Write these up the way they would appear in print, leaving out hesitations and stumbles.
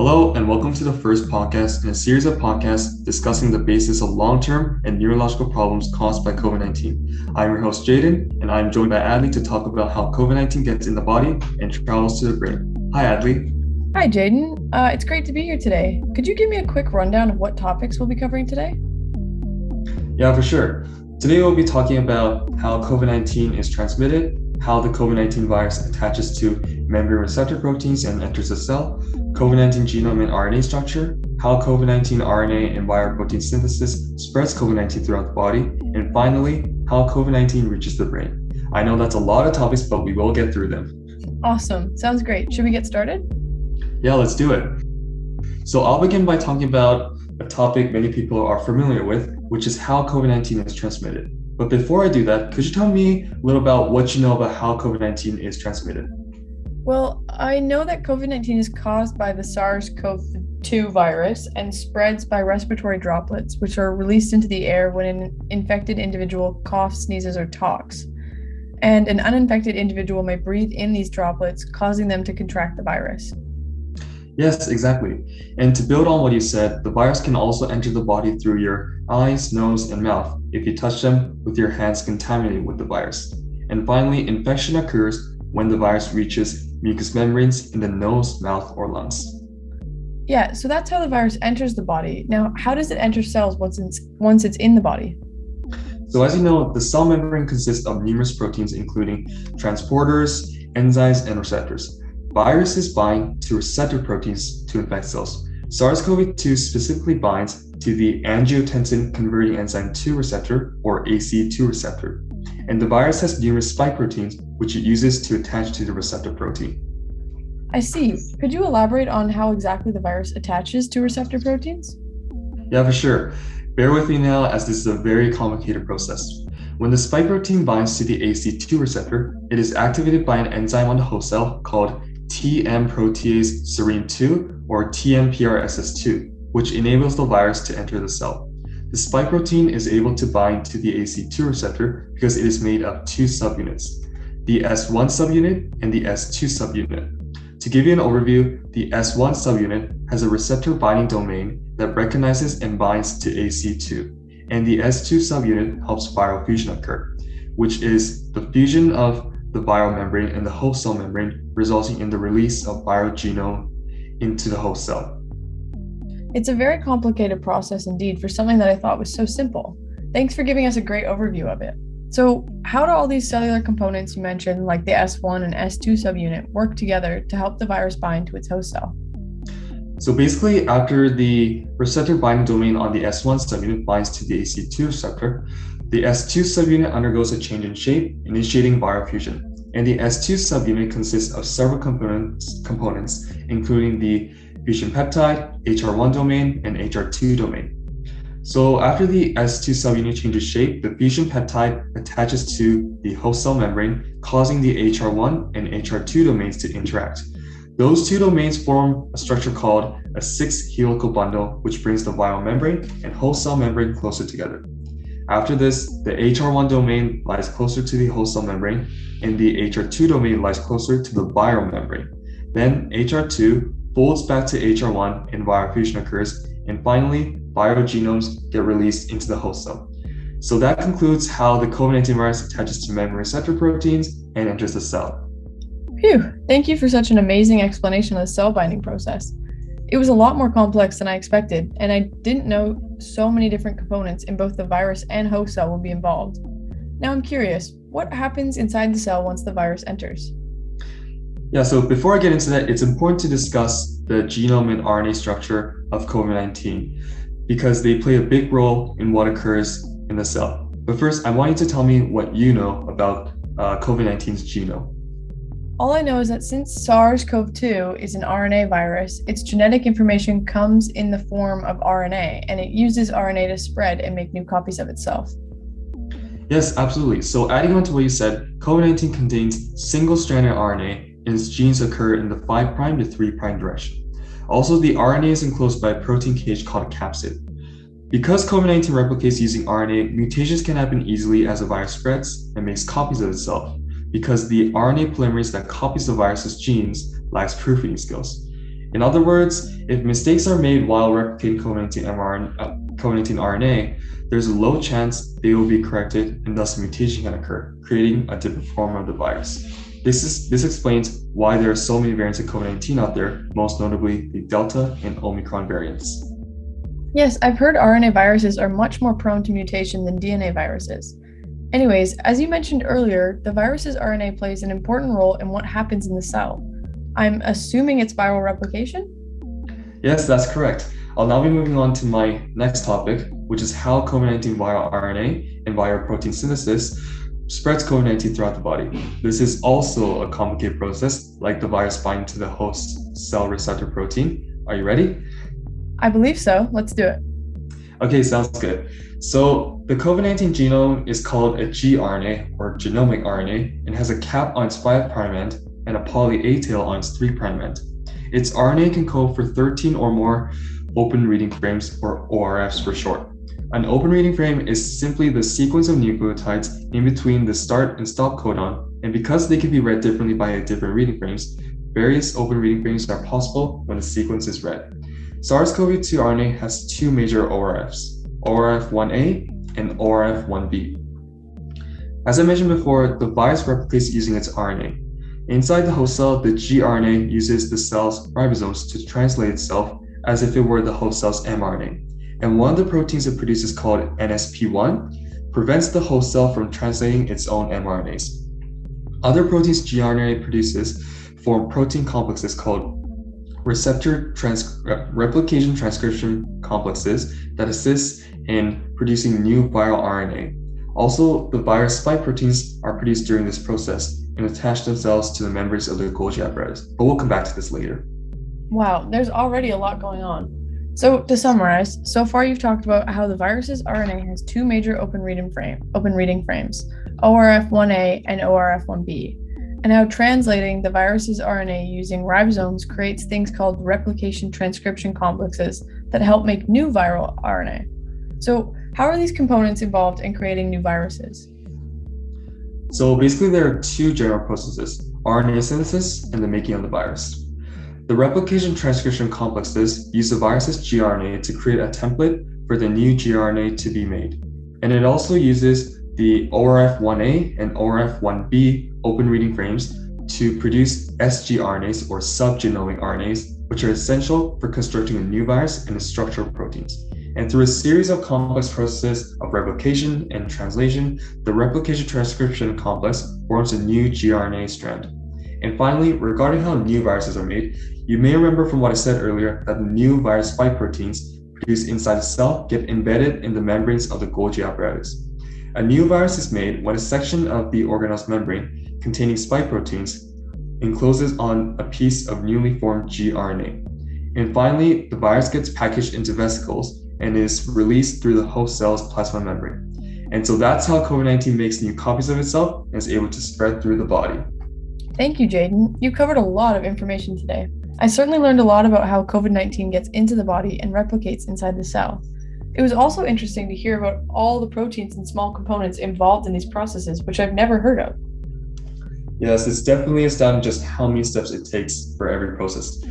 Hello, and welcome to the first podcast in a series of podcasts discussing the basis of long-term and neurological problems caused by COVID-19. I'm your host, Jaden, and I'm joined by Adlih to talk about how COVID-19 gets in the body and travels to the brain. Hi, Adlih. Hi, Jaden. It's great to be here today. Could you give me a quick rundown of what topics we'll be covering today? Yeah, for sure. Today we'll be talking about how COVID-19 is transmitted, how the COVID-19 virus attaches to membrane receptor proteins and enters the cell, COVID-19 genome and RNA structure, how COVID-19 RNA and viral protein synthesis spreads COVID-19 throughout the body, and finally, how COVID-19 reaches the brain. I know that's a lot of topics, but we will get through them. Awesome. Sounds great. Should we get started? Yeah, let's do it. So I'll begin by talking about a topic many people are familiar with, which is how COVID-19 is transmitted. But before I do that, could you tell me a little about what you know about how COVID-19 is transmitted? Well, I know that COVID-19 is caused by the SARS-CoV-2 virus and spreads by respiratory droplets, which are released into the air when an infected individual coughs, sneezes, or talks. And an uninfected individual may breathe in these droplets, causing them to contract the virus. Yes, exactly. And to build on what you said, the virus can also enter the body through your eyes, nose, and mouth if you touch them with your hands contaminated with the virus. And finally, infection occurs when the virus reaches mucous membranes in the nose, mouth, or lungs. Yeah, so that's how the virus enters the body. Now, how does it enter cells once it's in the body? So as you know, the cell membrane consists of numerous proteins, including transporters, enzymes, and receptors. Viruses bind to receptor proteins to infect cells. SARS-CoV-2 specifically binds to the angiotensin converting enzyme 2 receptor, or ACE2 receptor. And the virus has numerous spike proteins, which it uses to attach to the receptor protein. I see. Could you elaborate on how exactly the virus attaches to receptor proteins? Yeah, for sure. Bear with me now, as this is a very complicated process. When the spike protein binds to the ACE2 receptor, it is activated by an enzyme on the host cell called TM protease serine 2, or TMPRSS2, which enables the virus to enter the cell. The spike protein is able to bind to the ACE2 receptor because it is made of two subunits, the S1 subunit and the S2 subunit. To give you an overview, the S1 subunit has a receptor binding domain that recognizes and binds to ACE2, and the S2 subunit helps viral fusion occur, which is the fusion of the viral membrane and the host cell membrane, resulting in the release of viral genome into the host cell. It's a very complicated process indeed for something that I thought was so simple. Thanks for giving us a great overview of it. So, how do all these cellular components you mentioned, like the S1 and S2 subunit, work together to help the virus bind to its host cell? So basically, after the receptor binding domain on the S1 subunit binds to the ACE2 receptor, the S2 subunit undergoes a change in shape, initiating viral fusion. And the S2 subunit consists of several components, including the fusion peptide, HR1 domain, and HR2 domain. So after the S2 subunit changes shape, the fusion peptide attaches to the host cell membrane, causing the HR1 and HR2 domains to interact. Those two domains form a structure called a 6 helical bundle, which brings the viral membrane and host cell membrane closer together. After this, the HR1 domain lies closer to the host cell membrane, and the HR2 domain lies closer to the viral membrane. Then HR2 folds back to HR1 and viral fusion occurs, and finally, viral genomes get released into the host cell. So that concludes how the COVID-19 virus attaches to membrane receptor proteins and enters the cell. Phew, thank you for such an amazing explanation of the cell binding process. It was a lot more complex than I expected, and I didn't know so many different components in both the virus and host cell will be involved. Now I'm curious, what happens inside the cell once the virus enters? Yeah, so before I get into that, it's important to discuss the genome and RNA structure of COVID-19 because they play a big role in what occurs in the cell. But first, I want you to tell me what you know about COVID-19's genome. All I know is that since SARS-CoV-2 is an RNA virus, its genetic information comes in the form of RNA, and it uses RNA to spread and make new copies of itself. Yes, absolutely. So adding on to what you said, COVID-19 contains single-stranded RNA, and its genes occur in the 5' to 3' direction. Also, the RNA is enclosed by a protein cage called a capsid. Because COVID-19 replicates using RNA, mutations can happen easily as the virus spreads and makes copies of itself, because the RNA polymerase that copies the virus's genes lacks proofreading skills. In other words, if mistakes are made while replicating COVID-19 RNA, there's a low chance they will be corrected and thus a mutation can occur, creating a different form of the virus. This explains why there are so many variants of COVID-19 out there, most notably the Delta and Omicron variants. Yes, I've heard RNA viruses are much more prone to mutation than DNA viruses. Anyways, as you mentioned earlier, the virus's RNA plays an important role in what happens in the cell. I'm assuming it's viral replication? Yes, that's correct. I'll now be moving on to my next topic, which is how COVID-19 viral RNA and viral protein synthesis spreads COVID-19 throughout the body. This is also a complicated process, like the virus binding to the host cell receptor protein. Are you ready? I believe so. Let's do it. Okay, sounds good. So the COVID-19 genome is called a gRNA or genomic RNA and has a cap on its 5' end and a poly A tail on its 3' end. Its RNA can code for 13 or more open reading frames, or ORFs for short. An open reading frame is simply the sequence of nucleotides in between the start and stop codon, and because they can be read differently by different reading frames, various open reading frames are possible when the sequence is read. SARS-CoV-2 RNA has two major ORFs, ORF1A and ORF1B. As I mentioned before, the virus replicates using its RNA. Inside the host cell, the gRNA uses the cell's ribosomes to translate itself as if it were the host cell's mRNA. And one of the proteins it produces, called NSP1, prevents the host cell from translating its own mRNAs. Other proteins gRNA produces form protein complexes called replication transcription complexes that assist in producing new viral RNA. Also, the virus spike proteins are produced during this process and attach themselves to the membranes of the Golgi apparatus, but we'll come back to this later. Wow, there's already a lot going on. So to summarize, so far you've talked about how the virus's RNA has two major open reading frames, ORF1A and ORF1B, and how translating the virus's RNA using ribosomes creates things called replication transcription complexes that help make new viral RNA. So how are these components involved in creating new viruses? So basically there are two general processes, RNA synthesis and the making of the virus. The replication transcription complexes use the virus's gRNA to create a template for the new gRNA to be made. And it also uses the ORF1A and ORF1B open reading frames to produce sgRNAs or subgenomic RNAs, which are essential for constructing a new virus and its structural proteins. And through a series of complex processes of replication and translation, the replication transcription complex forms a new gRNA strand. And finally, regarding how new viruses are made, you may remember from what I said earlier that the new virus spike proteins produced inside the cell get embedded in the membranes of the Golgi apparatus. A new virus is made when a section of the organelle's membrane containing spike proteins encloses on a piece of newly formed gRNA. And finally, the virus gets packaged into vesicles and is released through the host cell's plasma membrane. And so that's how COVID-19 makes new copies of itself and is able to spread through the body. Thank you, Jaden. You covered a lot of information today. I certainly learned a lot about how COVID-19 gets into the body and replicates inside the cell. It was also interesting to hear about all the proteins and small components involved in these processes, which I've never heard of. Yes, it's definitely astounding just how many steps it takes for every process.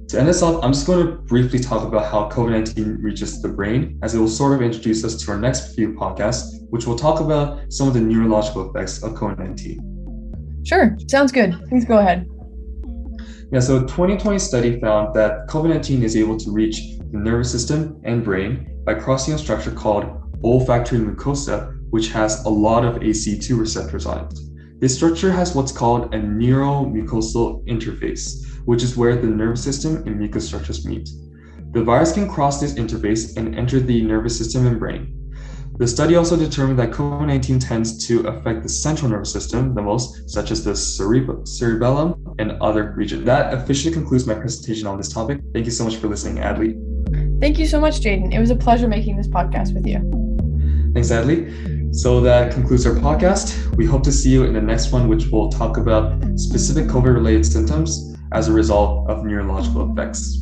To end this off, I'm just going to briefly talk about how COVID-19 reaches the brain, as it will sort of introduce us to our next few podcasts, which will talk about some of the neurological effects of COVID-19. Sure, sounds good. Please go ahead. Yeah, so a 2020 study found that COVID-19 is able to reach the nervous system and brain by crossing a structure called olfactory mucosa, which has a lot of ACE2 receptors on it. This structure has what's called a neuromucosal interface, which is where the nervous system and mucous structures meet. The virus can cross this interface and enter the nervous system and brain. The study also determined that COVID-19 tends to affect the central nervous system the most, such as the cerebellum and other regions. That officially concludes my presentation on this topic. Thank you so much for listening, Adlih. Thank you so much, Jaden. It was a pleasure making this podcast with you. Thanks, Adlih. So that concludes our podcast. We hope to see you in the next one, which will talk about specific COVID-related symptoms as a result of neurological effects.